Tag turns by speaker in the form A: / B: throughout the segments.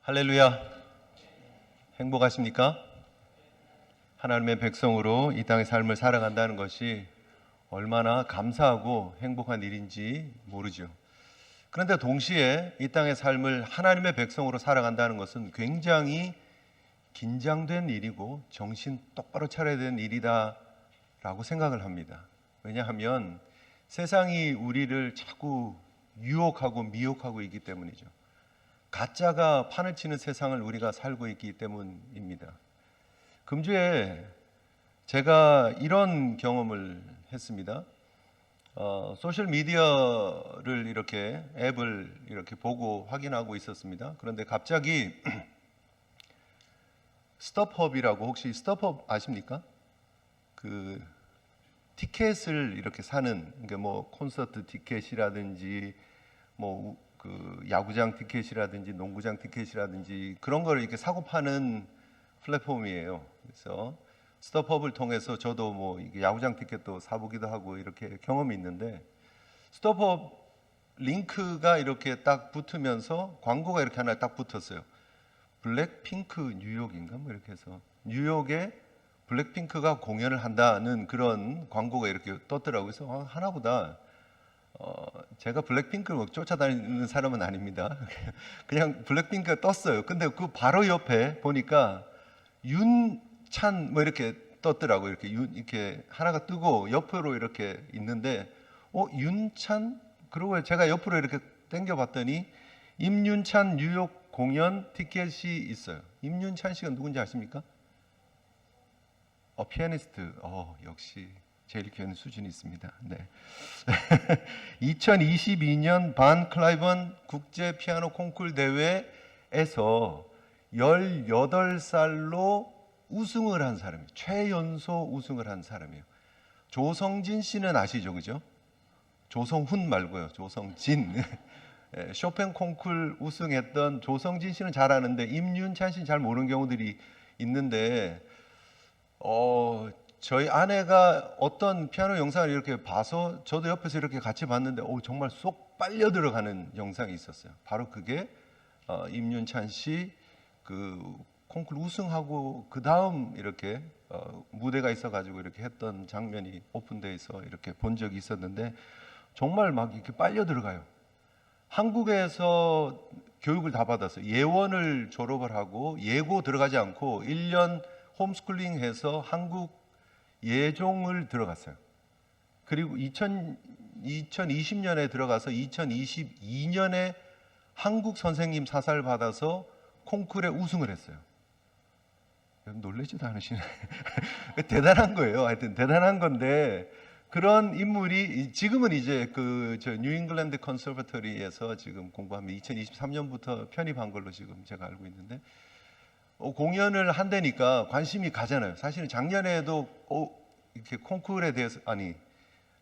A: 할렐루야. 행복하십니까? 하나님의 백성으로 이 땅의 삶을 살아간다는 것이 얼마나 감사하고 행복한 일인지 모르죠. 그런데 동시에 이 땅의 삶을 하나님의 백성으로 살아간다는 것은 굉장히 긴장된 일이고 정신 똑바로 차려야 되는 일이다라고 생각을 합니다. 왜냐하면 세상이 우리를 자꾸 유혹하고 미혹하고 있기 때문이죠. 가짜가 판을 치는 세상을 우리가 살고 있기 때문입니다. 금주에 제가 이런 경험을 했습니다. 소셜 미디어를 이렇게 앱을 이렇게 보고 확인하고 있었습니다. 그런데 갑자기 스톱헙이라고, 혹시 스톱헙 아십니까? 그 티켓을 이렇게 사는, 그러니까 뭐 콘서트 티켓이라든지 뭐 그 야구장 티켓이라든지 농구장 티켓이라든지 그런 거를 이렇게 사고 파는 플랫폼이에요. 그래서 스톱헙을 통해서 저도 뭐 이게 야구장 티켓도 사보기도 하고 이렇게 경험이 있는데, 스톱헙 링크가 이렇게 딱 붙으면서 광고가 이렇게 하나 딱 붙었어요. 블랙핑크 뉴욕인가 뭐 이렇게 해서 뉴욕에 블랙핑크가 공연을 한다는 그런 광고가 이렇게 떴더라고요. 그래서 하나보다 제가 블랙핑크를 뭐 쫓아다니는 사람은 아닙니다. 그냥 블랙핑크가 떴어요. 근데 그 바로 옆에 보니까 윤찬 뭐 이렇게 떴더라고요. 이렇게 하나가 뜨고 옆으로 이렇게 있는데, 윤찬? 그리고 제가 옆으로 이렇게 당겨봤더니 임윤찬 뉴욕 공연 티켓이 있어요. 임윤찬 씨가 누군지 아십니까? 피아니스트. 역시 제일 귀한 수준이 있습니다. 네. 2022년 반 클라이번 국제 피아노 콩쿨 대회에서 18살로 우승을 한 사람이에요. 최연소 우승을 한 사람이에요. 조성진 씨는 아시죠? 그죠? 조성훈 말고요. 조성진. 쇼팽 콩쿨 우승했던 조성진 씨는 잘 아는데 임윤찬 씨는 잘 모르는 경우들이 있는데, 저희 아내가 어떤 피아노 영상을 이렇게 봐서 저도 옆에서 이렇게 같이 봤는데 정말 쏙 빨려 들어가는 영상이 있었어요. 바로 그게 임윤찬 씨 그 콩쿨 우승하고 그 다음 이렇게 무대가 있어가지고 이렇게 했던 장면이 오픈돼서 이렇게 본 적이 있었는데, 정말 막 이렇게 빨려 들어가요. 한국에서 교육을 다 받았어요. 예원을 졸업을 하고 예고 들어가지 않고 1년 홈스쿨링 해서 한국 예종을 들어갔어요. 그리고 2020년에 들어가서 2022년에 한국 선생님 사사를 받아서 콩쿨에 우승을 했어요. 놀라지도 않으시네. 대단한 거예요. 하여튼 대단한 건데, 그런 인물이 지금은 이제 저 뉴잉글랜드 컨서버터리에서 지금 공부하면 2023년부터 편입한 걸로 지금 제가 알고 있는데, 공연을 한다니까 관심이 가잖아요. 사실은 작년에도 이렇게 콩쿨에 대해서,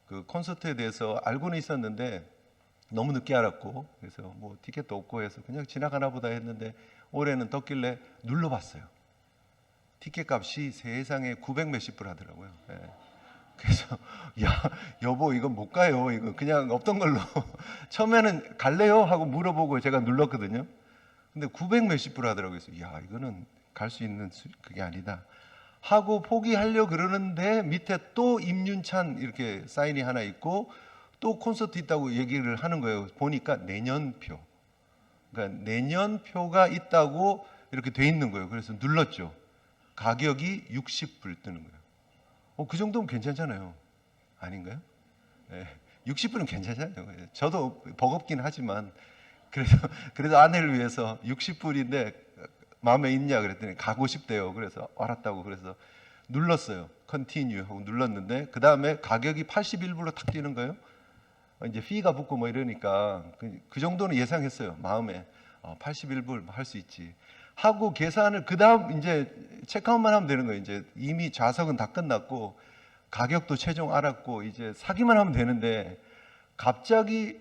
A: 그 콘서트에 대해서 알고는 있었는데 너무 늦게 알았고, 그래서 뭐 티켓도 없고 해서 그냥 지나가나 보다 했는데, 올해는 떴길래 눌러봤어요. 티켓 값이 세상에 900 몇십 불 하더라고요. 네. 그래서 여보 이건 못 가요. 이거 그냥 없던 걸로 처음에는 갈래요? 하고 물어보고 제가 눌렀거든요. 근데 900 몇십 불 하더라고요. 그래서 이거는 갈 수 있는 그게 아니다 하고 포기하려고 그러는데, 밑에 또 임윤찬 이렇게 사인이 하나 있고 또 콘서트 있다고 얘기를 하는 거예요. 보니까 내년표. 그러니까 내년표가 있다고 이렇게 돼 있는 거예요. 그래서 눌렀죠. 가격이 60불 뜨는 거예요. 그 정도면 괜찮잖아요. 아닌가요? 네. 60불은 괜찮잖아요. 저도 버겁긴 하지만 그래서 아내를 위해서 60불인데 마음에 있냐 그랬더니 가고 싶대요. 그래서 알았다고, 그래서 눌렀어요. 컨티뉴 하고 눌렀는데, 그 다음에 가격이 81불로 탁 뛰는 거예요. 이제 피가 붙고 뭐 이러니까 그 정도는 예상했어요. 마음에 81불 할 수 있지 하고 계산을, 그 다음 이제 체크아웃만 하면 되는 거예요. 이제 이미 좌석은 다 끝났고 가격도 최종 알았고 이제 사기만 하면 되는데, 갑자기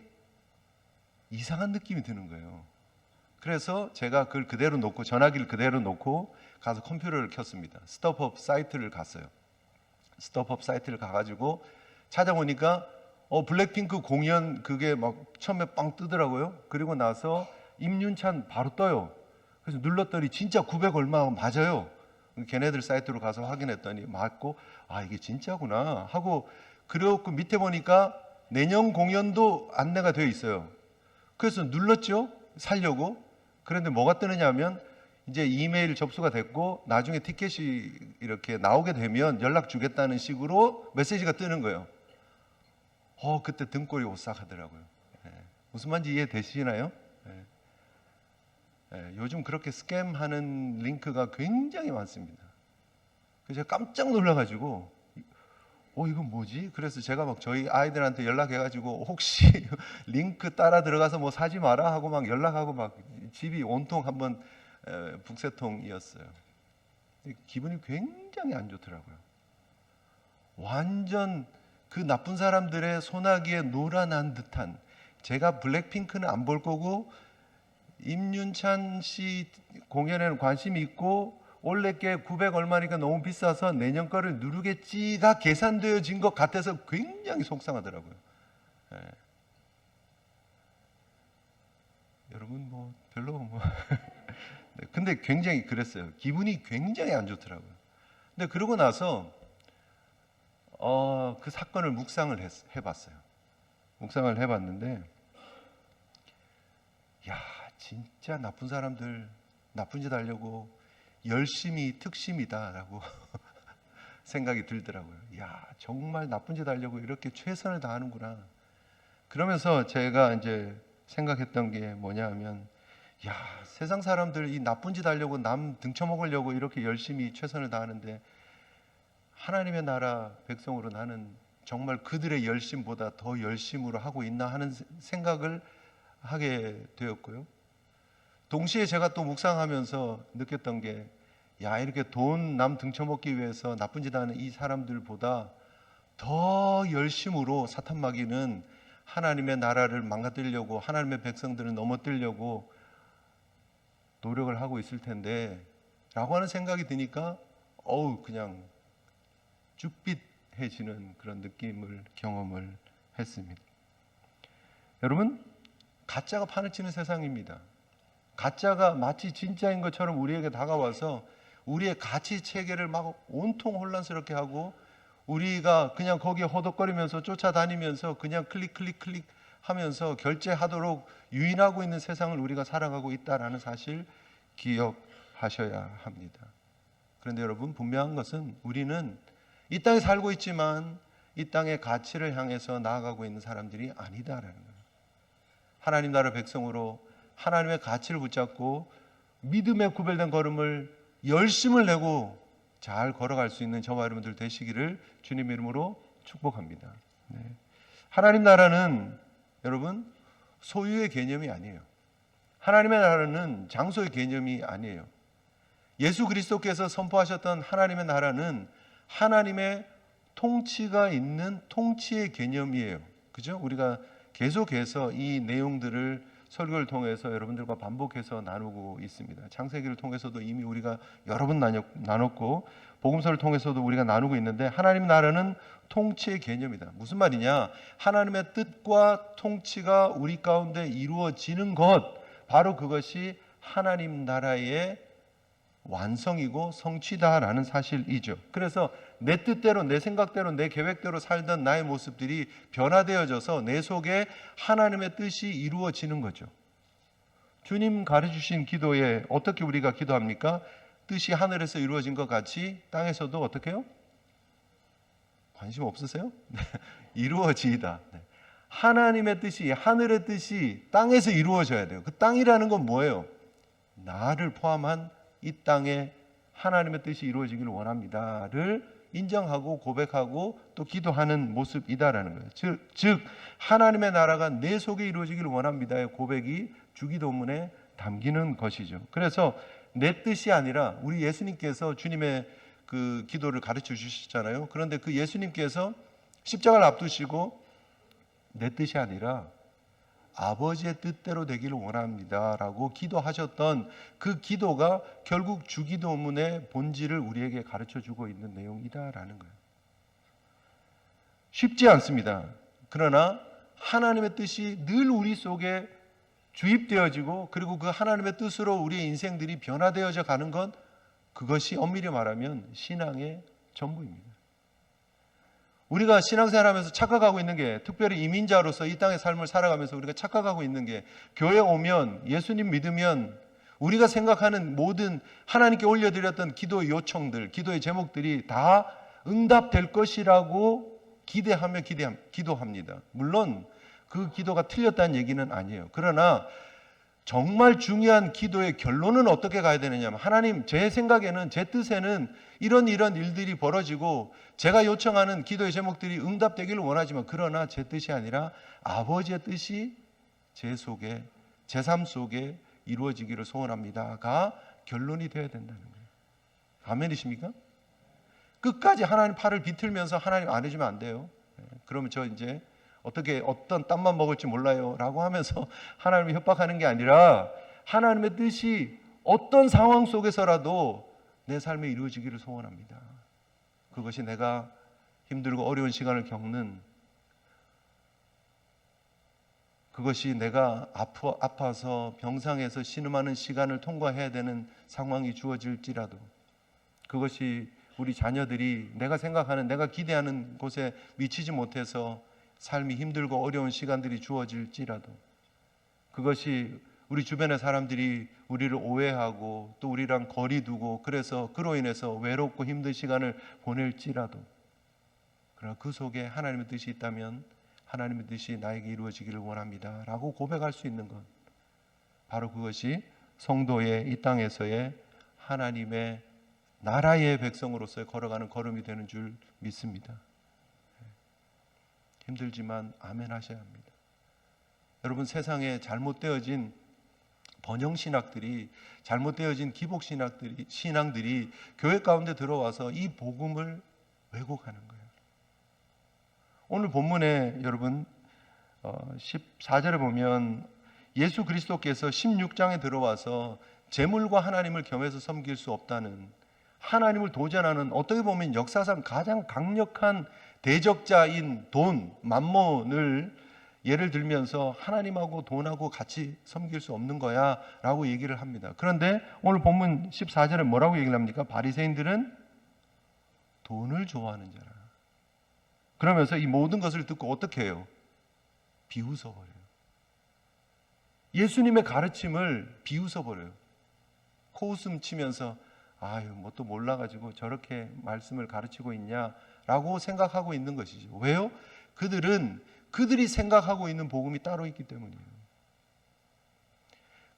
A: 이상한 느낌이 드는 거예요. 그래서 제가 그걸 그대로 놓고, 전화기를 그대로 놓고 가서 컴퓨터를 켰습니다. 스톱헙 사이트를 갔어요. 스톱헙 사이트를 가가지고 찾아보니까 블랙핑크 공연 그게 막 처음에 빵 뜨더라고요. 그리고 나서 임윤찬 바로 떠요. 그래서 눌렀더니 진짜 900 얼마 맞아요. 걔네들 사이트로 가서 확인했더니 맞고, 아 이게 진짜구나 하고, 그리고 밑에 보니까 내년 공연도 안내가 되어 있어요. 그래서 눌렀죠, 살려고. 그런데 뭐가 뜨느냐면 이제 이메일 접수가 됐고 나중에 티켓이 이렇게 나오게 되면 연락 주겠다는 식으로 메시지가 뜨는 거예요. 그때 등골이 오싹하더라고요. 무슨 말인지 이해되시나요? 요즘 그렇게 스캠하는 링크가 굉장히 많습니다. 그래서 제가 깜짝 놀라가지고 이건 뭐지? 그래서 제가 막 저희 아이들한테 연락해가지고 혹시 링크 따라 들어가서 뭐 사지 마라 하고 막 연락하고 막 집이 온통 한번 북새통이었어요. 기분이 굉장히 안 좋더라고요. 완전 그 나쁜 사람들의 소나기에 놀아난 듯한, 제가 블랙핑크는 안 볼 거고 임윤찬 씨 공연에는 관심이 있고 올해 게 900 얼마니까 너무 비싸서 내년 거를 누르겠지가 계산되어진 것 같아서 굉장히 속상하더라고요. 여러분 뭐 별로 뭐 네, 근데 굉장히 그랬어요. 기분이 굉장히 안 좋더라고요. 근데 그러고 나서 그 사건을 묵상을 해봤어요. 묵상을 해봤는데, 야 진짜 나쁜 사람들 나쁜 짓 하려고 열심히 특심이다라고 생각이 들더라고요. 야 정말 나쁜 짓 하려고 이렇게 최선을 다하는구나. 그러면서 제가 이제 생각했던 게 뭐냐 하면, 야 세상 사람들 이 나쁜 짓 하려고 남 등쳐먹으려고 이렇게 열심히 최선을 다하는데 하나님의 나라 백성으로 나는 정말 그들의 열심보다 더 열심으로 하고 있나 하는 생각을 하게 되었고요. 동시에 제가 또 묵상하면서 느꼈던 게, 야 이렇게 돈 남 등쳐먹기 위해서 나쁜 짓 하는 이 사람들보다 더 열심으로 사탄 마귀는 하나님의 나라를 망가뜨리려고, 하나님의 백성들을 넘어뜨리려고 노력을 하고 있을 텐데 라고 하는 생각이 드니까 그냥 쭈삣해지는 그런 느낌을 경험을 했습니다. 여러분, 가짜가 판을 치는 세상입니다. 가짜가 마치 진짜인 것처럼 우리에게 다가와서 우리의 가치 체계를 막 온통 혼란스럽게 하고, 우리가 그냥 거기에 허덕거리면서 쫓아다니면서 그냥 클릭 하면서 결제하도록 유인하고 있는 세상을 우리가 살아가고 있다는 사실 기억하셔야 합니다. 그런데 여러분, 분명한 것은 우리는 이 땅에 살고 있지만 이 땅의 가치를 향해서 나아가고 있는 사람들이 아니다라는 거예요. 하나님 나라 백성으로 하나님의 가치를 붙잡고 믿음에 구별된 걸음을 열심을 내고 잘 걸어갈 수 있는 저와 여러분들 되시기를 주님 이름으로 축복합니다. 하나님 나라는 여러분 소유의 개념이 아니에요. 하나님의 나라는 장소의 개념이 아니에요. 예수 그리스도께서 선포하셨던 하나님의 나라는 하나님의 통치가 있는 통치의 개념이에요. 그죠? 우리가 계속해서 이 내용들을 설교를 통해서 여러분들과 반복해서 나누고 있습니다. 창세기를 통해서도 이미 우리가 여러 번 나눴고, 복음서를 통해서도 우리가 나누고 있는데, 하나님 나라는 통치의 개념이다. 무슨 말이냐? 하나님의 뜻과 통치가 우리 가운데 이루어지는 것, 바로 그것이 하나님 나라의 완성이고 성취다라는 사실이죠. 그래서 내 뜻대로, 내 생각대로, 내 계획대로 살던 나의 모습들이 변화되어져서 내 속에 하나님의 뜻이 이루어지는 거죠. 주님 가르쳐주신 기도에 어떻게 우리가 기도합니까? 뜻이 하늘에서 이루어진 것 같이 땅에서도 어떻게 해요? 관심 없으세요? 이루어지이다. 하나님의 뜻이, 하늘의 뜻이 땅에서 이루어져야 돼요. 그 땅이라는 건 뭐예요? 나를 포함한 이 땅에 하나님의 뜻이 이루어지기를 원합니다를 인정하고 고백하고 또 기도하는 모습이다라는 거예요. 즉 하나님의 나라가 내 속에 이루어지기를 원합니다의 고백이 주기도문에 담기는 것이죠. 그래서 내 뜻이 아니라, 우리 예수님께서 주님의 그 기도를 가르쳐 주셨잖아요. 그런데 그 예수님께서 십자가를 앞두시고 내 뜻이 아니라 아버지의 뜻대로 되기를 원합니다라고 기도하셨던 그 기도가 결국 주기도문의 본질을 우리에게 가르쳐주고 있는 내용이다라는 거예요. 쉽지 않습니다. 그러나 하나님의 뜻이 늘 우리 속에 주입되어지고 그리고 그 하나님의 뜻으로 우리의 인생들이 변화되어져 가는 것, 그것이 엄밀히 말하면 신앙의 전부입니다. 우리가 신앙생활하면서 착각하고 있는 게, 특별히 이민자로서 이 땅의 삶을 살아가면서 우리가 착각하고 있는 게, 교회 오면 예수님 믿으면 우리가 생각하는 모든 하나님께 올려드렸던 기도의 요청들, 기도의 제목들이 다 응답될 것이라고 기도합니다. 물론 그 기도가 틀렸다는 얘기는 아니에요. 그러나 정말 중요한 기도의 결론은 어떻게 가야 되느냐면, 하나님, 제 생각에는, 제 뜻에는 이런 일들이 벌어지고 제가 요청하는 기도의 제목들이 응답되기를 원하지만, 그러나 제 뜻이 아니라 아버지의 뜻이 제 속에, 제 삶 속에 이루어지기를 소원합니다가 결론이 되어야 된다는 거예요. 아멘이십니까? 끝까지 하나님 팔을 비틀면서 하나님 안 해주면 안 돼요. 그러면 저 이제 어떤 떡만 먹을지 몰라요 라고 하면서 하나님을 협박하는 게 아니라, 하나님의 뜻이 어떤 상황 속에서라도 내 삶에 이루어지기를 소원합니다. 그것이 내가 힘들고 어려운 시간을 겪는, 그것이 내가 아파서 병상에서 신음하는 시간을 통과해야 되는 상황이 주어질지라도, 그것이 우리 자녀들이 내가 생각하는, 내가 기대하는 곳에 미치지 못해서 삶이 힘들고 어려운 시간들이 주어질지라도, 그것이 우리 주변의 사람들이 우리를 오해하고 또 우리랑 거리 두고 그래서 그로 인해서 외롭고 힘든 시간을 보낼지라도, 그러나 그 속에 하나님의 뜻이 있다면 하나님의 뜻이 나에게 이루어지기를 원합니다 라고 고백할 수 있는 것, 바로 그것이 성도의 이 땅에서의 하나님의 나라의 백성으로서의 걸어가는 걸음이 되는 줄 믿습니다. 힘들지만 아멘 하셔야 합니다. 여러분, 세상에 잘못되어진 번영신학들이, 잘못되어진 기복신앙들이 교회 가운데 들어와서 이 복음을 왜곡하는 거예요. 오늘 본문에 여러분 14절에 보면 예수 그리스도께서 16장에 들어와서 재물과 하나님을 겸해서 섬길 수 없다는, 하나님을 도전하는, 어떻게 보면 역사상 가장 강력한 대적자인 돈, 만몬을 예를 들면서 하나님하고 돈하고 같이 섬길 수 없는 거야 라고 얘기를 합니다. 그런데 오늘 본문 14절에 뭐라고 얘기를 합니까? 바리새인들은 돈을 좋아하는 자라. 그러면서 이 모든 것을 듣고 어떻게 해요? 비웃어버려요. 예수님의 가르침을 비웃어버려요. 코웃음 치면서 아유, 뭐 또 몰라가지고 저렇게 말씀을 가르치고 있냐라고 생각하고 있는 것이죠. 왜요? 그들이 생각하고 있는 복음이 따로 있기 때문이에요.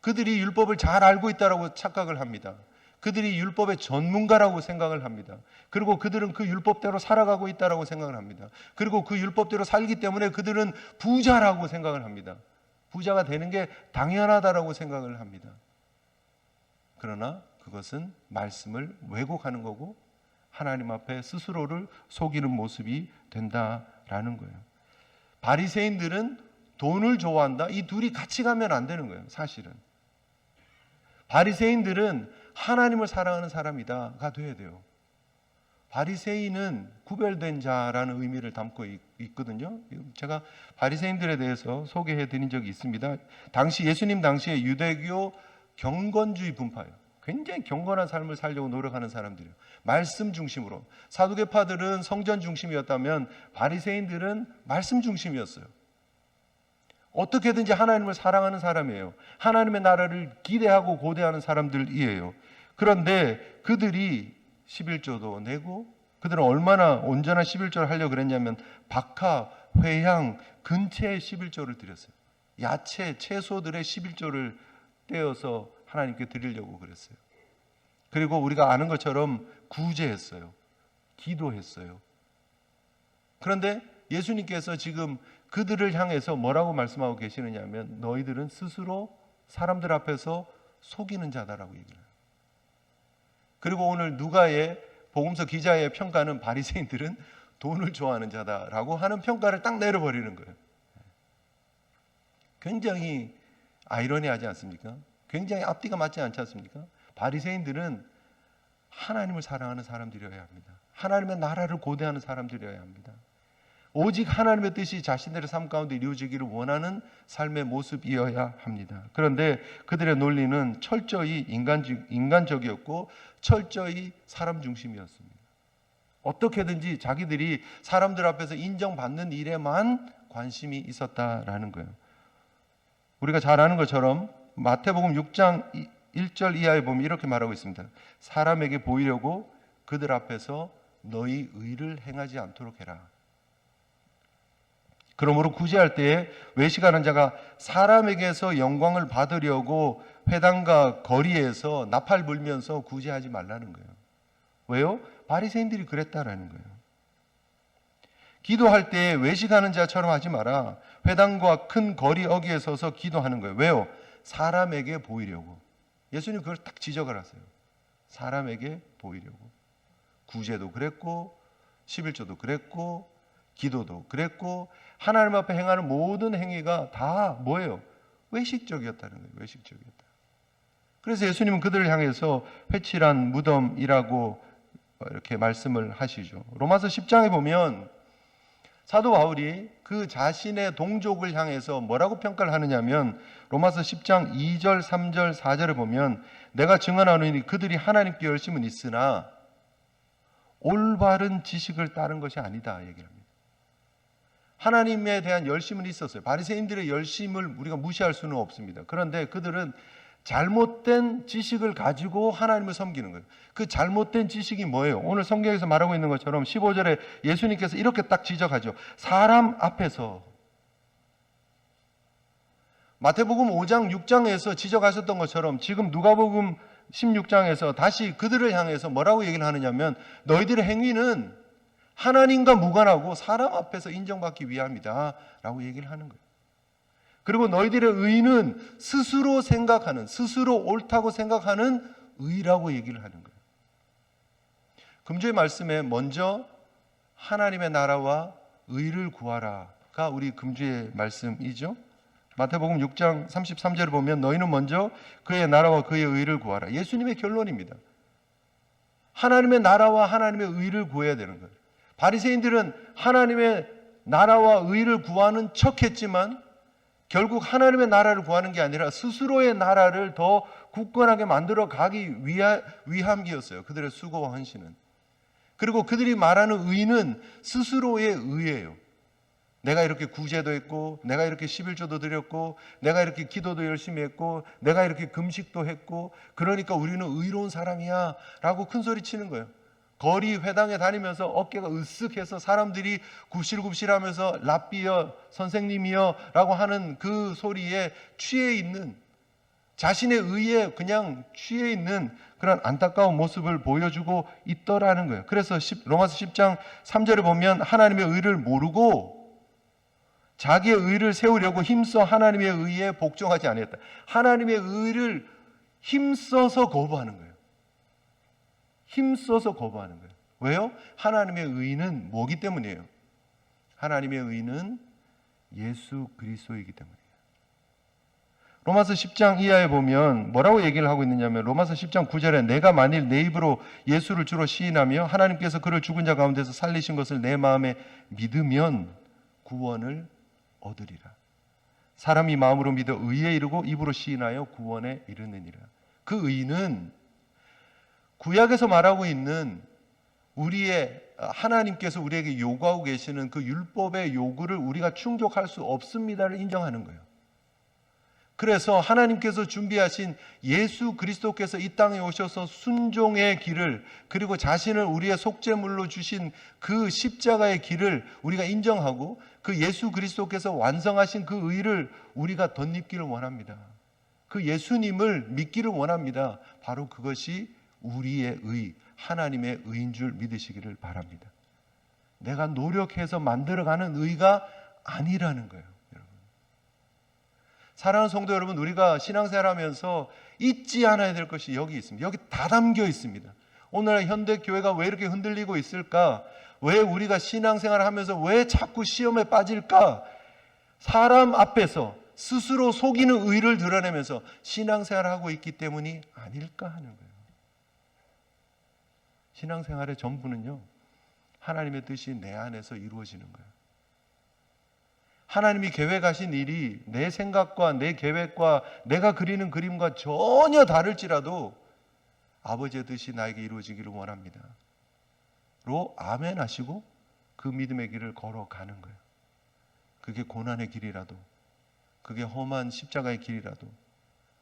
A: 그들이 율법을 잘 알고 있다라고 착각을 합니다. 그들이 율법의 전문가라고 생각을 합니다. 그리고 그들은 그 율법대로 살아가고 있다라고 생각을 합니다. 그리고 그 율법대로 살기 때문에 그들은 부자라고 생각을 합니다. 부자가 되는 게 당연하다라고 생각을 합니다. 그러나 그것은 말씀을 왜곡하는 거고 하나님 앞에 스스로를 속이는 모습이 된다라는 거예요. 바리새인들은 돈을 좋아한다. 이 둘이 같이 가면 안 되는 거예요. 사실은 바리새인들은 하나님을 사랑하는 사람이다가 돼야 돼요. 바리새인은 구별된 자라는 의미를 담고 있거든요. 제가 바리새인들에 대해서 소개해 드린 적이 있습니다. 예수님 당시에 유대교 경건주의 분파예요. 굉장히 경건한 삶을 살려고 노력하는 사람들이에요. 말씀 중심으로. 사두개파들은 성전 중심이었다면 바리새인들은 말씀 중심이었어요. 어떻게든지 하나님을 사랑하는 사람이에요. 하나님의 나라를 기대하고 고대하는 사람들이에요. 그런데 그들이 11조도 내고, 그들은 얼마나 온전한 11조를 하려고 그랬냐면 박하, 회향, 근채의 11조를 드렸어요. 야채, 채소들의 11조를 떼어서 하나님께 드리려고 그랬어요. 그리고 우리가 아는 것처럼 구제했어요. 기도했어요. 그런데 예수님께서 지금 그들을 향해서 뭐라고 말씀하고 계시느냐 하면, 너희들은 스스로 사람들 앞에서 속이는 자다라고 얘기를 해요. 그리고 오늘 누가의 복음서 기자의 평가는 바리새인들은 돈을 좋아하는 자다라고 하는 평가를 딱 내려버리는 거예요. 굉장히 아이러니하지 않습니까? 굉장히 앞뒤가 맞지 않지 않습니까? 바리새인들은 하나님을 사랑하는 사람들이어야 합니다. 하나님의 나라를 고대하는 사람들이어야 합니다. 오직 하나님의 뜻이 자신들의 삶 가운데 이루어지기를 원하는 삶의 모습이어야 합니다. 그런데 그들의 논리는 철저히 인간적이었고 철저히 사람 중심이었습니다. 어떻게든지 자기들이 사람들 앞에서 인정받는 일에만 관심이 있었다라는 거예요. 우리가 잘 아는 것처럼 마태복음 6장 1절 이하에 보면 이렇게 말하고 있습니다. 사람에게 보이려고 그들 앞에서 너희 의를 행하지 않도록 해라. 그러므로 구제할 때에 외식하는 자가 사람에게서 영광을 받으려고 회당과 거리에서 나팔 불면서 구제하지 말라는 거예요. 왜요? 바리새인들이 그랬다라는 거예요. 기도할 때 외식하는 자처럼 하지 마라. 회당과 큰 거리 어귀에 서서 기도하는 거예요. 왜요? 사람에게 보이려고. 예수님 그걸 딱 지적을 하세요. 사람에게 보이려고. 구제도 그랬고 11조도 그랬고 기도도 그랬고 하나님 앞에 행하는 모든 행위가 다 뭐예요? 외식적이었다는 거예요. 외식적이었다. 그래서 예수님은 그들을 향해서 회칠한 무덤이라고 이렇게 말씀을 하시죠. 로마서 10장에 보면 사도 바울이 그 자신의 동족을 향해서 뭐라고 평가를 하느냐면 로마서 10장 2절, 3절, 4절에 보면 내가 증언하노니 그들이 하나님께 열심은 있으나 올바른 지식을 따른 것이 아니다 얘기를 합니다. 하나님에 대한 열심은 있었어요. 바리새인들의 열심을 우리가 무시할 수는 없습니다. 그런데 그들은 잘못된 지식을 가지고 하나님을 섬기는 거예요. 그 잘못된 지식이 뭐예요? 오늘 성경에서 말하고 있는 것처럼 15절에 예수님께서 이렇게 딱 지적하죠. 사람 앞에서. 마태복음 5장 6장에서 지적하셨던 것처럼 지금 누가복음 16장에서 다시 그들을 향해서 뭐라고 얘기를 하느냐면 너희들의 행위는 하나님과 무관하고 사람 앞에서 인정받기 위함이다 라고 얘기를 하는 거예요. 그리고 너희들의 의는 스스로 생각하는, 스스로 옳다고 생각하는 의라고 얘기를 하는 거예요. 금주의 말씀에 먼저 하나님의 나라와 의를 구하라가 우리 금주의 말씀이죠. 마태복음 6장 33절을 보면 너희는 먼저 그의 나라와 그의 의를 구하라. 예수님의 결론입니다. 하나님의 나라와 하나님의 의를 구해야 되는 거예요. 바리새인들은 하나님의 나라와 의를 구하는 척했지만 결국 하나님의 나라를 구하는 게 아니라 스스로의 나라를 더 굳건하게 만들어 가기 위함이었어요. 그들의 수고와 헌신은. 그리고 그들이 말하는 의는 스스로의 의예요. 내가 이렇게 구제도 했고 내가 이렇게 11조도 드렸고 내가 이렇게 기도도 열심히 했고 내가 이렇게 금식도 했고 그러니까 우리는 의로운 사람이야 라고 큰소리 치는 거예요. 거리 회당에 다니면서 어깨가 으쓱해서 사람들이 굽실굽실하면서 랍비여 선생님이여 라고 하는 그 소리에 취해 있는 자신의 의에 그냥 취해 있는 그런 안타까운 모습을 보여주고 있더라는 거예요. 그래서 로마서 10장 3절에 보면 하나님의 의를 모르고 자기의 의를 세우려고 힘써 하나님의 의에 복종하지 아니했다. 하나님의 의를 힘써서 거부하는 거예요. 힘써서 거부하는 거예요. 왜요? 하나님의 의는 뭐기 때문이에요? 하나님의 의는 예수 그리스도이기 때문이에요. 로마서 10장 이하에 보면 뭐라고 얘기를 하고 있느냐면 로마서 10장 9절에 내가 만일 내 입으로 예수를 주로 시인하며 하나님께서 그를 죽은 자 가운데서 살리신 것을 내 마음에 믿으면 구원을 얻으리라. 사람이 마음으로 믿어 의에 이르고 입으로 시인하여 구원에 이르느니라. 그 의는 구약에서 말하고 있는 우리의 하나님께서 우리에게 요구하고 계시는 그 율법의 요구를 우리가 충족할 수 없습니다를 인정하는 거예요. 그래서 하나님께서 준비하신 예수 그리스도께서 이 땅에 오셔서 순종의 길을 그리고 자신을 우리의 속죄물로 주신 그 십자가의 길을 우리가 인정하고 그 예수 그리스도께서 완성하신 그 의를 우리가 덧입기를 원합니다. 그 예수님을 믿기를 원합니다. 바로 그것이 우리의 의, 하나님의 의인 줄 믿으시기를 바랍니다. 내가 노력해서 만들어가는 의가 아니라는 거예요. 사랑하는 성도 여러분, 우리가 신앙생활하면서 잊지 않아야 될 것이 여기 있습니다. 여기 다 담겨 있습니다. 오늘날 현대교회가 왜 이렇게 흔들리고 있을까? 왜 우리가 신앙생활을 하면서 왜 자꾸 시험에 빠질까? 사람 앞에서 스스로 속이는 의를 드러내면서 신앙생활을 하고 있기 때문이 아닐까 하는 거예요. 신앙생활의 전부는요, 하나님의 뜻이 내 안에서 이루어지는 거예요. 하나님이 계획하신 일이 내 생각과 내 계획과 내가 그리는 그림과 전혀 다를지라도 아버지의 뜻이 나에게 이루어지기를 원합니다. 로 아멘 하시고 그 믿음의 길을 걸어가는 거예요. 그게 고난의 길이라도, 그게 험한 십자가의 길이라도,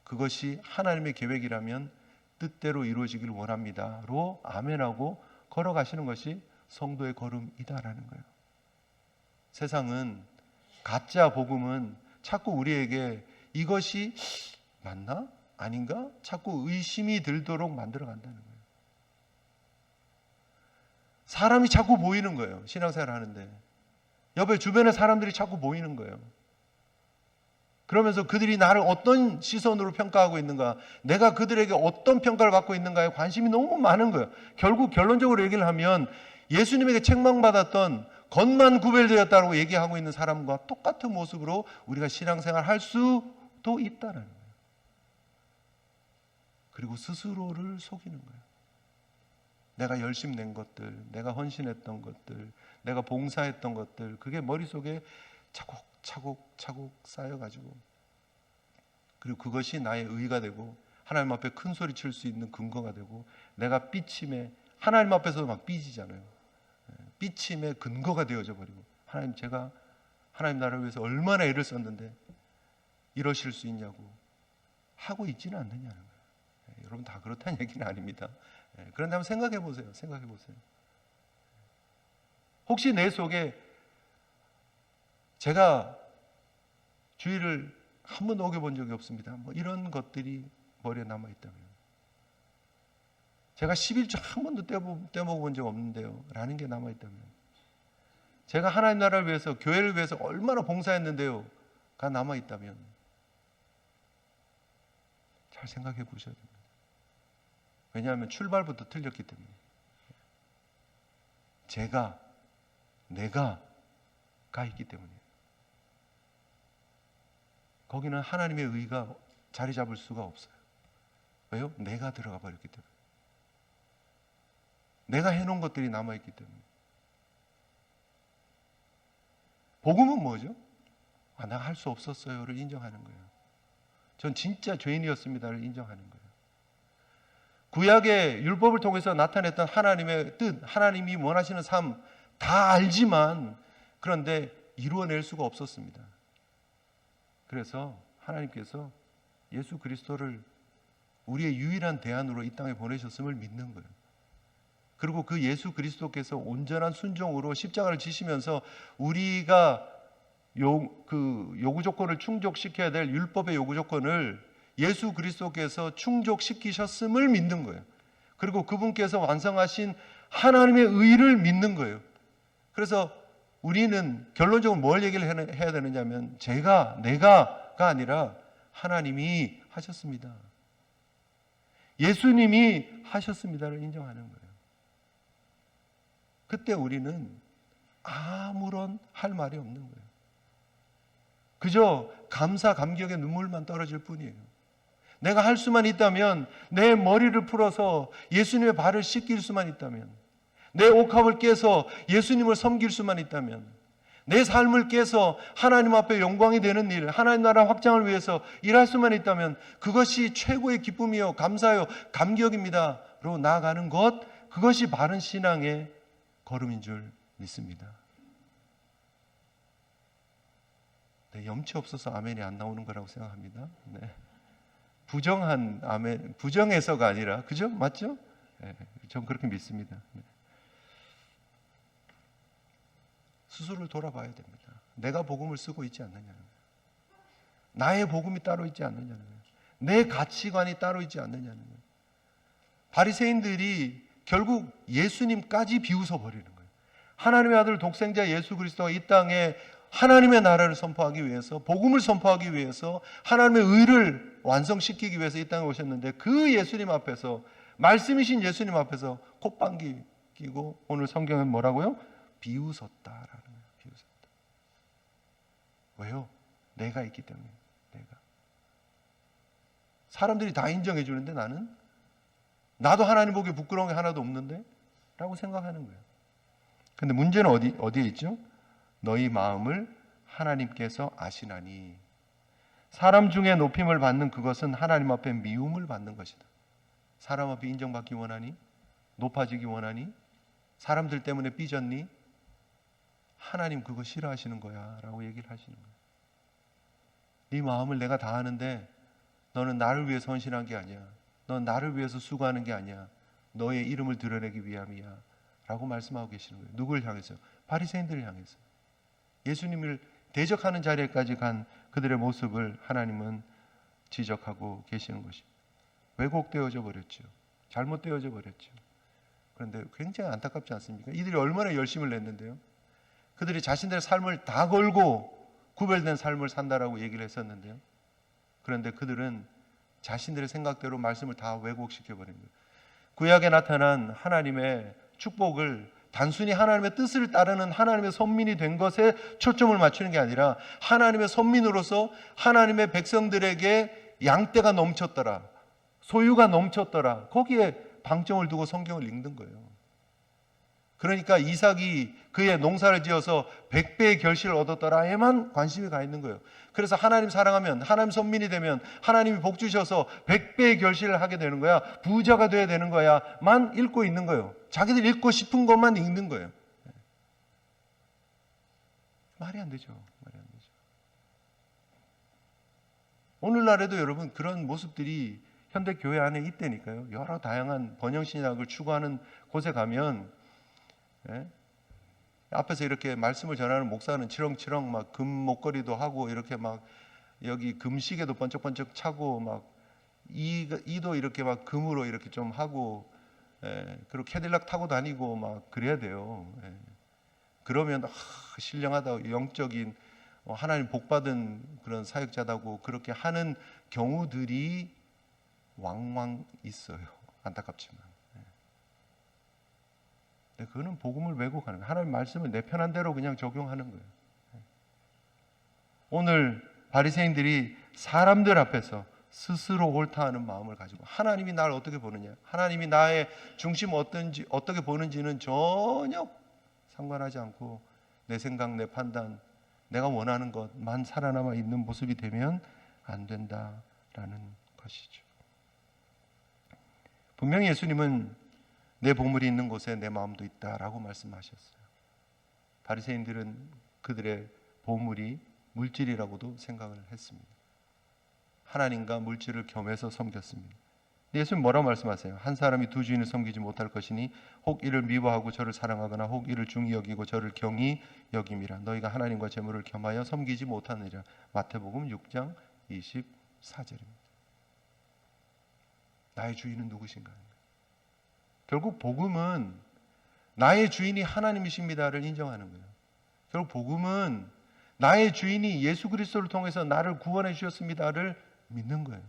A: 그것이 하나님의 계획이라면 뜻대로 이루어지기를 원합니다. 로 아멘하고 걸어가시는 것이 성도의 걸음이다라는 거예요. 세상은, 가짜 복음은 자꾸 우리에게 이것이 맞나? 아닌가? 자꾸 의심이 들도록 만들어 간다는 거예요. 사람이 자꾸 보이는 거예요. 신앙생활 하는데. 옆에 주변에 사람들이 자꾸 보이는 거예요. 그러면서 그들이 나를 어떤 시선으로 평가하고 있는가, 내가 그들에게 어떤 평가를 받고 있는가에 관심이 너무 많은 거예요. 결국 결론적으로 얘기를 하면 예수님에게 책망받았던 겉만 구별되었다고 얘기하고 있는 사람과 똑같은 모습으로 우리가 신앙생활 할 수도 있다는 거예요. 그리고 스스로를 속이는 거예요. 내가 열심히 낸 것들, 내가 헌신했던 것들, 내가 봉사했던 것들, 그게 머릿속에 차곡차곡 쌓여가지고, 그리고 그것이 나의 의가 되고 하나님 앞에 큰 소리 칠 수 있는 근거가 되고, 내가 삐침에, 하나님 앞에서도 막 삐지잖아요. 삐침의 근거가 되어져 버리고, 하나님, 제가 하나님 나라를 위해서 얼마나 애를 썼는데 이러실 수 있냐고 하고 있지는 않느냐는 거예요. 여러분, 다 그렇다는 얘기는 아닙니다. 그런데 한번 생각해 보세요. 생각해 보세요. 혹시 내 속에, 제가 주의를 한 번도 어겨본 적이 없습니다, 뭐 이런 것들이 머리에 남아 있다면, 제가 11조 한 번도 떼먹어본 적 없는데요 라는 게 남아 있다면, 제가 하나님 나라를 위해서, 교회를 위해서 얼마나 봉사했는데요 가 남아 있다면, 잘 생각해 보셔야 됩니다. 왜냐하면 출발부터 틀렸기 때문에. 내가가 있기 때문이에요. 거기는 하나님의 의가 자리 잡을 수가 없어요. 왜요? 내가 들어가 버렸기 때문에. 내가 해놓은 것들이 남아있기 때문에. 복음은 뭐죠? 내가 할 수 없었어요를 인정하는 거예요. 전 진짜 죄인이었습니다를 인정하는 거예요. 구약의 율법을 통해서 나타냈던 하나님의 뜻, 하나님이 원하시는 삶 다 알지만, 그런데 이루어낼 수가 없었습니다. 그래서 하나님께서 예수 그리스도를 우리의 유일한 대안으로 이 땅에 보내셨음을 믿는 거예요. 그리고 그 예수 그리스도께서 온전한 순종으로 십자가를 지시면서 우리가 요구 조건을 충족시켜야 될 율법의 요구 조건을 예수 그리스도께서 충족시키셨음을 믿는 거예요. 그리고 그분께서 완성하신 하나님의 의를 믿는 거예요. 그래서 우리는 결론적으로 뭘 얘기를 해야 되느냐면, 내가가 아니라 하나님이 하셨습니다, 예수님이 하셨습니다를 인정하는 거예요. 그때 우리는 아무런 할 말이 없는 거예요. 그저 감사 감격의 눈물만 떨어질 뿐이에요. 내가 할 수만 있다면, 내 머리를 풀어서 예수님의 발을 씻길 수만 있다면, 내 옥합을 깨서 예수님을 섬길 수만 있다면, 내 삶을 깨서 하나님 앞에 영광이 되는 일, 하나님 나라 확장을 위해서 일할 수만 있다면, 그것이 최고의 기쁨이요, 감사요, 감격입니다로 나아가는 것, 그것이 바른 신앙의 걸음인 줄 믿습니다. 네, 염치 없어서 아멘이 안 나오는 거라고 생각합니다. 네. 부정한 아멘, 부정해서가 아니라, 그죠? 맞죠? 네, 전 그렇게 믿습니다. 네. 스스로를 돌아봐야 됩니다. 내가 복음을 쓰고 있지 않느냐는 거예요. 나의 복음이 따로 있지 않느냐는 거예요. 내 가치관이 따로 있지 않느냐는 거예요. 바리새인들이 결국 예수님까지 비웃어 버리는 거예요. 하나님의 아들 독생자 예수 그리스도가 이 땅에 하나님의 나라를 선포하기 위해서, 복음을 선포하기 위해서, 하나님의 의를 완성시키기 위해서 이 땅에 오셨는데, 그 예수님 앞에서, 말씀이신 예수님 앞에서 콧방귀 끼고, 오늘 성경은 뭐라고요? 비웃었다라는 거예요. 비웃었다. 왜요? 내가 있기 때문에. 내가. 사람들이 다 인정해 주는데 나도 하나님 보기에 부끄러운 게 하나도 없는데? 라고 생각하는 거예요. 근데 문제는 어디에 있죠? 너희 마음을 하나님께서 아시나니. 사람 중에 높임을 받는 그것은 하나님 앞에 미움을 받는 것이다. 사람 앞에 인정받기 원하니? 높아지기 원하니? 사람들 때문에 삐졌니? 하나님 그거 싫어하시는 거야 라고 얘기를 하시는 거예요. 네 마음을 내가 다 아는데 너는 나를 위해서 헌신한 게 아니야. 넌 나를 위해서 수고하는 게 아니야. 너의 이름을 드러내기 위함이야 라고 말씀하고 계시는 거예요. 누굴 향해서? 바리새인들을 향해서. 예수님을 대적하는 자리에까지 간 그들의 모습을 하나님은 지적하고 계시는 것입니다. 왜곡되어져 버렸죠. 잘못되어져 버렸죠. 그런데 굉장히 안타깝지 않습니까? 이들이 얼마나 열심을 냈는데요. 그들이 자신들의 삶을 다 걸고 구별된 삶을 산다라고 얘기를 했었는데요. 그런데 그들은 자신들의 생각대로 말씀을 다 왜곡시켜 버린 거예요. 구약에 나타난 하나님의 축복을 단순히 하나님의 뜻을 따르는 하나님의 선민이 된 것에 초점을 맞추는 게 아니라 하나님의 선민으로서 하나님의 백성들에게 양떼가 넘쳤더라, 소유가 넘쳤더라, 거기에 방점을 두고 성경을 읽는 거예요. 그러니까 이삭이 그의 농사를 지어서 100배의 결실을 얻었더라에만 관심이 가 있는 거예요. 그래서 하나님 사랑하면, 하나님 선민이 되면 하나님이 복 주셔서 100배의 결실을 하게 되는 거야, 부자가 돼야 되는 거야만 읽고 있는 거예요. 자기들 읽고 싶은 것만 읽는 거예요. 말이 안 되죠. 말이 안 되죠. 오늘날에도 여러분 그런 모습들이 현대 교회 안에 있다니까요. 여러 다양한 번영신학을 추구하는 곳에 가면, 예? 앞에서 이렇게 말씀을 전하는 목사는 치렁치렁 막 금 목걸이도 하고 이렇게 막 여기 금시계도 번쩍번쩍 차고 막 이도 이렇게 막 금으로 이렇게 좀 하고, 예? 그리고 캐딜락 타고 다니고 막 그래야 돼요. 예? 그러면 신령하다, 영적인 하나님 복받은 그런 사역자다고 그렇게 하는 경우들이 왕왕 있어요. 안타깝지만. 근데 그거는 복음을 왜곡하는 거예요. 하나님 말씀을 내 편한 대로 그냥 적용하는 거예요. 오늘 바리새인들이 사람들 앞에서 스스로 옳다하는 마음을 가지고 하나님이 나를 어떻게 보느냐, 하나님이 나의 중심 어떻게 보는지는 전혀 상관하지 않고 내 생각, 내 판단, 내가 원하는 것만 살아남아 있는 모습이 되면 안 된다라는 것이죠. 분명히 예수님은 내 보물이 있는 곳에 내 마음도 있다라고 말씀하셨어요. 바리새인들은 그들의 보물이 물질이라고도 생각을 했습니다. 하나님과 물질을 겸해서 섬겼습니다. 예수님 뭐라고 말씀하세요? 한 사람이 두 주인을 섬기지 못할 것이니 혹 이를 미워하고 저를 사랑하거나 혹 이를 중히 여기고 저를 경히 여김이라. 너희가 하나님과 재물을 겸하여 섬기지 못하느니라. 마태복음 6장 24절입니다. 나의 주인은 누구신가? 결국 복음은 나의 주인이 하나님이십니다를 인정하는 거예요. 결국 복음은 나의 주인이 예수 그리스도를 통해서 나를 구원해 주셨습니다를 믿는 거예요.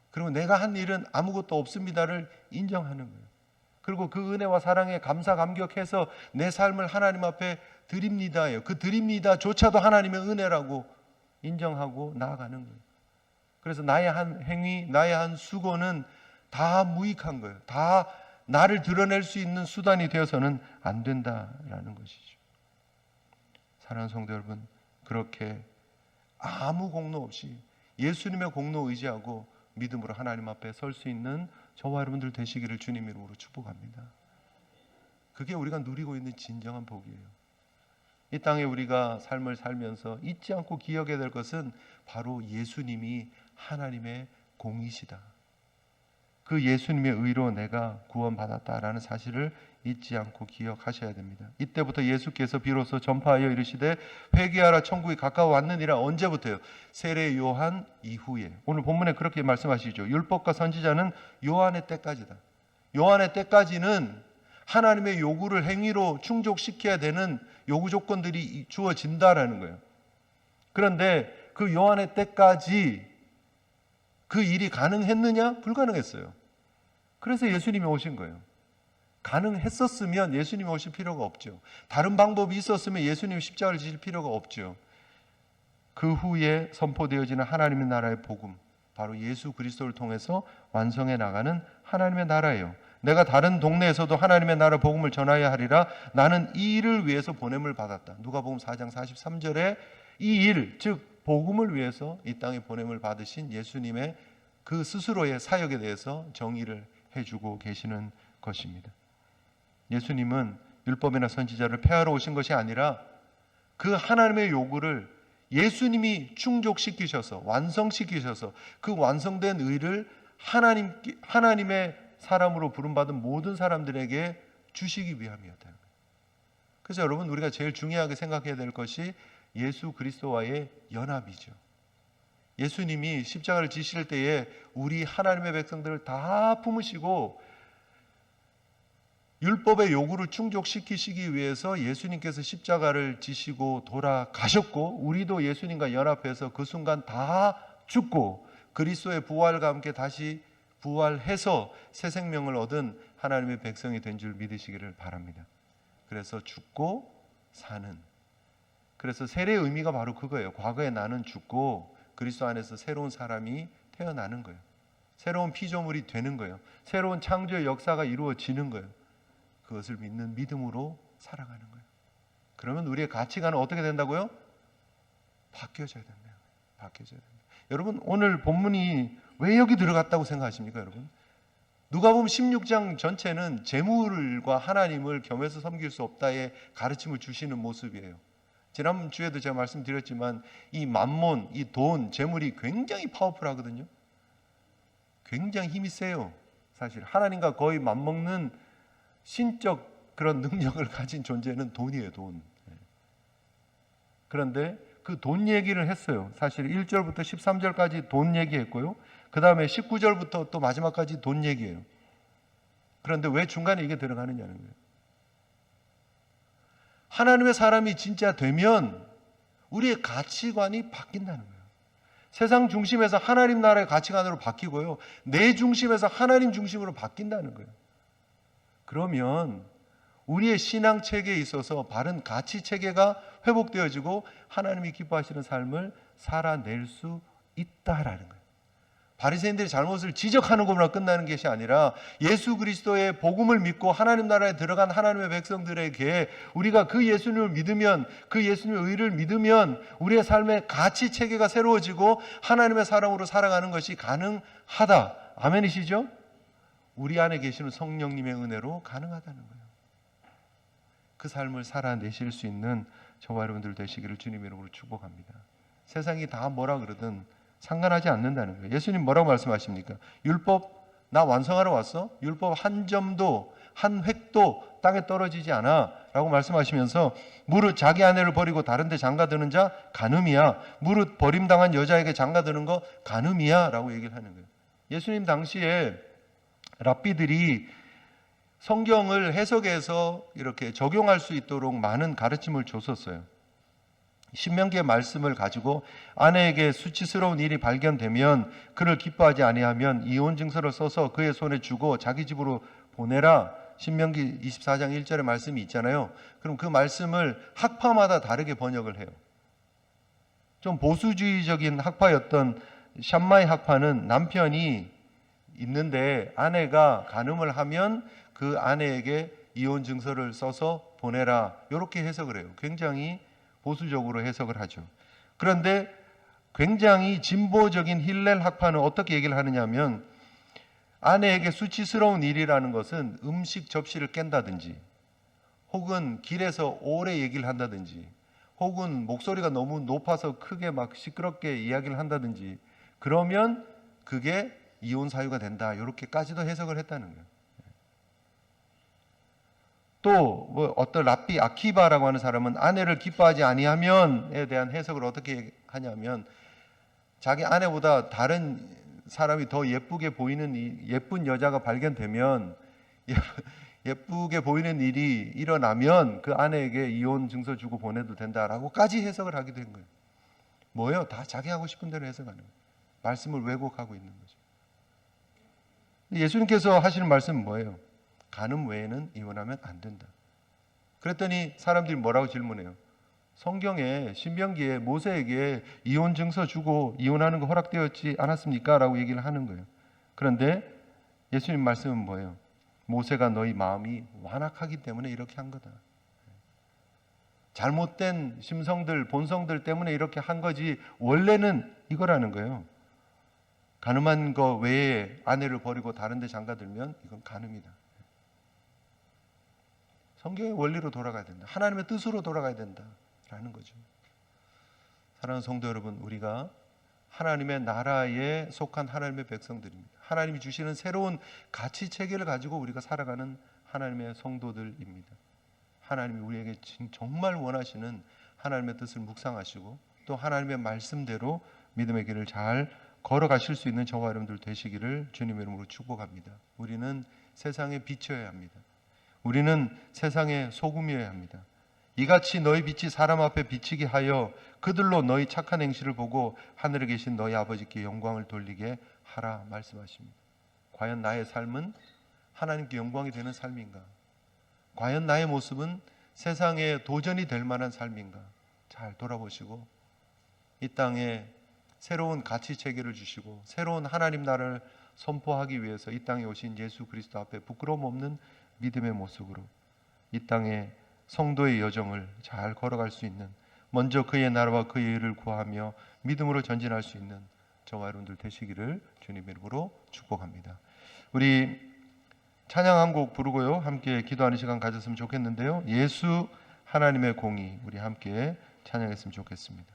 A: 그리고 내가 한 일은 아무것도 없습니다를 인정하는 거예요. 그리고 그 은혜와 사랑에 감사 감격해서 내 삶을 하나님 앞에 드립니다예요. 그 드립니다조차도 하나님의 은혜라고 인정하고 나아가는 거예요. 그래서 나의 한 행위, 나의 한 수고는 다 무익한 거예요. 다 나를 드러낼 수 있는 수단이 되어서는 안 된다라는 것이죠. 사랑하는 성도 여러분, 그렇게 아무 공로 없이 예수님의 공로 의지하고 믿음으로 하나님 앞에 설 수 있는 저와 여러분들 되시기를 주님 이름으로 축복합니다. 그게 우리가 누리고 있는 진정한 복이에요. 이 땅에 우리가 삶을 살면서 잊지 않고 기억해야 될 것은 바로 예수님이 하나님의 공이시다. 그 예수님의 의로 내가 구원받았다라는 사실을 잊지 않고 기억하셔야 됩니다. 이때부터 예수께서 비로소 전파하여 이르시되 회개하라 천국이 가까워왔느니라. 언제부터요? 세례 요한 이후에. 오늘 본문에 그렇게 말씀하시죠. 율법과 선지자는 요한의 때까지다. 요한의 때까지는 하나님의 요구를 행위로 충족시켜야 되는 요구 조건들이 주어진다라는 거예요. 그런데 그 요한의 때까지 그 일이 가능했느냐? 불가능했어요. 그래서 예수님이 오신 거예요. 가능했었으면 예수님이 오실 필요가 없죠. 다른 방법이 있었으면 예수님이 십자가를 지실 필요가 없죠. 그 후에 선포되어지는 하나님의 나라의 복음, 바로 예수 그리스도를 통해서 완성해 나가는 하나님의 나라예요. 내가 다른 동네에서도 하나님의 나라 복음을 전하여야 하리라. 나는 이 일을 위해서 보냄을 받았다. 누가복음 4장 43절에 이 일, 즉 복음을 위해서 이 땅에 보냄을 받으신 예수님의 그 스스로의 사역에 대해서 정의를 해주고 계시는 것입니다. 예수님은 율법이나 선지자를 폐하러 오신 것이 아니라 그 하나님의 요구를 예수님이 충족시키셔서 완성시키셔서 그 완성된 의를 하나님의 사람으로 부름받은 모든 사람들에게 주시기 위함이었다. 그래서 여러분, 우리가 제일 중요하게 생각해야 될 것이 예수 그리스도와의 연합이죠. 예수님이 십자가를 지실 때에 우리 하나님의 백성들을 다 품으시고 율법의 요구를 충족시키시기 위해서 예수님께서 십자가를 지시고 돌아가셨고, 우리도 예수님과 연합해서 그 순간 다 죽고 그리스도의 부활과 함께 다시 부활해서 새 생명을 얻은 하나님의 백성이 된 줄 믿으시기를 바랍니다. 그래서 죽고 사는, 그래서 세례의 의미가 바로 그거예요. 과거에 나는 죽고 그리스도 안에서 새로운 사람이 태어나는 거예요. 새로운 피조물이 되는 거예요. 새로운 창조의 역사가 이루어지는 거예요. 그것을 믿는 믿음으로 살아가는 거예요. 그러면 우리의 가치관은 어떻게 된다고요? 바뀌어져야 된다. 바뀌어져야 된다. 여러분, 오늘 본문이 왜 여기 들어갔다고 생각하십니까, 여러분? 누가복음 16장 전체는 재물과 하나님을 겸해서 섬길 수 없다의 가르침을 주시는 모습이에요. 지난주에도 제가 말씀드렸지만 이 만몬, 이 돈, 재물이 굉장히 파워풀하거든요. 굉장히 힘이 세요. 사실 하나님과 거의 맞먹는 신적 그런 능력을 가진 존재는 돈이에요, 돈. 그런데 그 돈 얘기를 했어요. 사실 1절부터 13절까지 돈 얘기했고요. 그 다음에 19절부터 또 마지막까지 돈 얘기예요. 그런데 왜 중간에 이게 들어가느냐는 거예요. 하나님의 사람이 진짜 되면 우리의 가치관이 바뀐다는 거예요. 세상 중심에서 하나님 나라의 가치관으로 바뀌고요. 내 중심에서 하나님 중심으로 바뀐다는 거예요. 그러면 우리의 신앙 체계에 있어서 바른 가치 체계가 회복되어지고 하나님이 기뻐하시는 삶을 살아낼 수 있다라는 거예요. 바리새인들이 잘못을 지적하는 것으로 끝나는 것이 아니라 예수 그리스도의 복음을 믿고 하나님 나라에 들어간 하나님의 백성들에게 우리가 그 예수님을 믿으면, 그 예수님의 의를 믿으면 우리의 삶의 가치 체계가 새로워지고 하나님의 사랑으로 살아가는 것이 가능하다. 아멘이시죠? 우리 안에 계시는 성령님의 은혜로 가능하다는 거예요. 그 삶을 살아내실 수 있는 저와 여러분들 되시기를 주님의 이름으로 축복합니다. 세상이 다 뭐라 그러든 상관하지 않는다는 거예요. 예수님 뭐라고 말씀하십니까? 율법 나 완성하러 왔어? 율법 한 점도 한 획도 땅에 떨어지지 않아 라고 말씀하시면서 무릇 자기 아내를 버리고 다른 데 장가드는 자 간음이야. 무릇 버림당한 여자에게 장가드는 거 간음이야 라고 얘기를 하는 거예요. 예수님 당시에 랍비들이 성경을 해석해서 이렇게 적용할 수 있도록 많은 가르침을 줬었어요. 신명기의 말씀을 가지고 아내에게 수치스러운 일이 발견되면 그를 기뻐하지 아니하면 이혼 증서를 써서 그의 손에 주고 자기 집으로 보내라. 신명기 24장 1절의 말씀이 있잖아요. 그럼 그 말씀을 학파마다 다르게 번역을 해요. 좀 보수주의적인 학파였던 샴마이 학파는 남편이 있는데 아내가 간음을 하면 그 아내에게 이혼 증서를 써서 보내라. 이렇게 해석을 해요. 굉장히 보수적으로 해석을 하죠. 그런데 굉장히 진보적인 힐렐 학파는 어떻게 얘기를 하느냐면 아내에게 수치스러운 일이라는 것은 음식 접시를 깬다든지 혹은 길에서 오래 얘기를 한다든지 혹은 목소리가 너무 높아서 크게 막 시끄럽게 이야기를 한다든지 그러면 그게 이혼 사유가 된다. 이렇게까지도 해석을 했다는 거예요. 또 어떤 랍비 아키바라고 하는 사람은 아내를 기뻐하지 아니하면에 대한 해석을 어떻게 하냐면 자기 아내보다 다른 사람이 더 예쁘게 보이는 예쁜 여자가 발견되면 예쁘게 보이는 일이 일어나면 그 아내에게 이혼 증서 주고 보내도 된다라고까지 해석을 하기도 한 거예요. 뭐예요? 다 자기 하고 싶은 대로 해석하는 거예요. 말씀을 왜곡하고 있는 거죠. 예수님께서 하시는 말씀은 뭐예요? 간음 외에는 이혼하면 안 된다. 그랬더니 사람들이 뭐라고 질문해요? 성경에 신명기에 모세에게 이혼 증서 주고 이혼하는 거 허락되었지 않았습니까? 라고 얘기를 하는 거예요. 그런데 예수님 말씀은 뭐예요? 모세가 너희 마음이 완악하기 때문에 이렇게 한 거다. 잘못된 심성들, 본성들 때문에 이렇게 한 거지 원래는 이거라는 거예요. 간음한 거 외에 아내를 버리고 다른 데 장가들면 이건 간음이다. 성경의 원리로 돌아가야 된다. 하나님의 뜻으로 돌아가야 된다라는 거죠. 사랑하는 성도 여러분, 우리가 하나님의 나라에 속한 하나님의 백성들입니다. 하나님이 주시는 새로운 가치 체계를 가지고 우리가 살아가는 하나님의 성도들입니다. 하나님이 우리에게 정말 원하시는 하나님의 뜻을 묵상하시고 또 하나님의 말씀대로 믿음의 길을 잘 걸어가실 수 있는 저와 여러분들 되시기를 주님의 이름으로 축복합니다. 우리는 세상의 빛이어야 합니다. 우리는 세상의 소금이어야 합니다. 이같이 너희 빛이 사람 앞에 비치게 하여 그들로 너희 착한 행실을 보고 하늘에 계신 너희 아버지께 영광을 돌리게 하라 말씀하십니다. 과연 나의 삶은 하나님께 영광이 되는 삶인가? 과연 나의 모습은 세상에 도전이 될 만한 삶인가? 잘 돌아보시고 이 땅에 새로운 가치 체계를 주시고 새로운 하나님 나라를 선포하기 위해서 이 땅에 오신 예수 그리스도 앞에 부끄러움 없는 믿음의 모습으로 이 땅에 성도의 여정을 잘 걸어갈 수 있는, 먼저 그의 나라와 그의 의를 구하며 믿음으로 전진할 수 있는 저와 여러분들 되시기를 주님의 이름으로 축복합니다. 우리 찬양 한 곡 부르고요 함께 기도하는 시간 가졌으면 좋겠는데요, 예수 하나님의 공의 우리 함께 찬양했으면 좋겠습니다.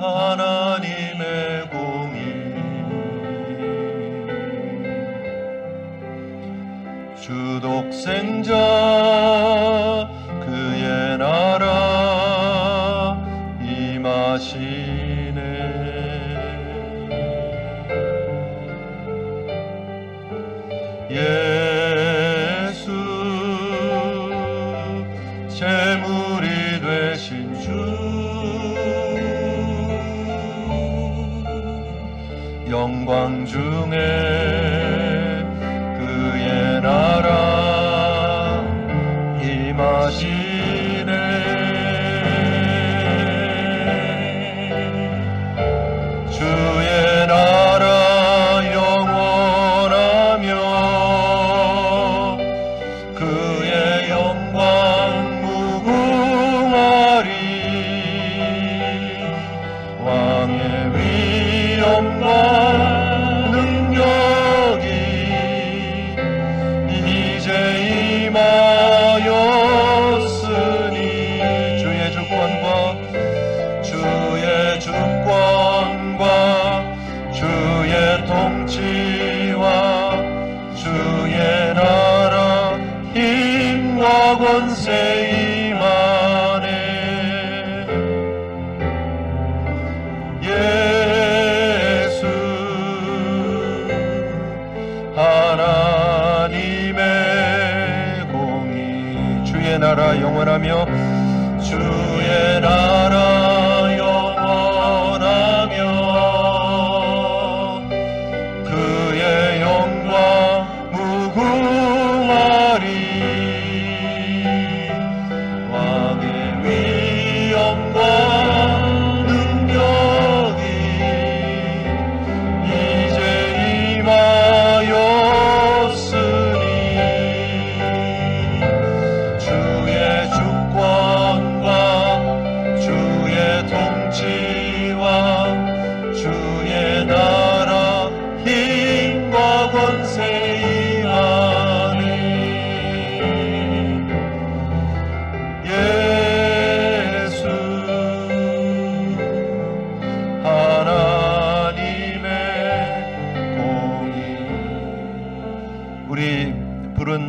B: 하나님의 공의 주 독생자 그의 나라 임하시네. 예수 제물이 되신 주 영광 중에 그의 나라 임하시네. 주의 나라 영원하며 그의 영광 무궁하리. 왕의 위엄과 주의 통치와 주의 나라 힘과 권세 임하네. 예수 하나님의 공의 주의 나라 영원하며 주의 나라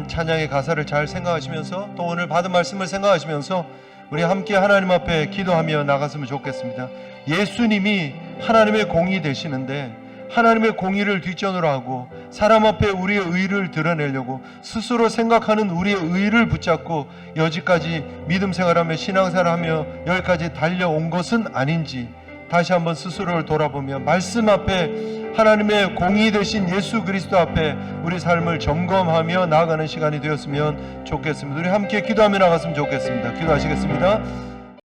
B: 찬양의 가사를 잘 생각하시면서 또 오늘 받은 말씀을 생각하시면서 우리 함께 하나님 앞에 기도하며 나갔으면 좋겠습니다. 예수님이 하나님의 공의 되시는데 하나님의 공의를 뒷전으로 하고 사람 앞에 우리의 의를 드러내려고 스스로 생각하는 우리의 의를 붙잡고 여지까지 믿음 생활하며 신앙생활하며 여기까지 달려온 것은 아닌지 다시 한번 스스로를 돌아보며 말씀 앞에 하나님의 공의 되신 예수 그리스도 앞에 우리 삶을 점검하며 나아가는 시간이 되었으면 좋겠습니다. 우리 함께 기도하며 나갔으면 좋겠습니다. 기도하시겠습니다.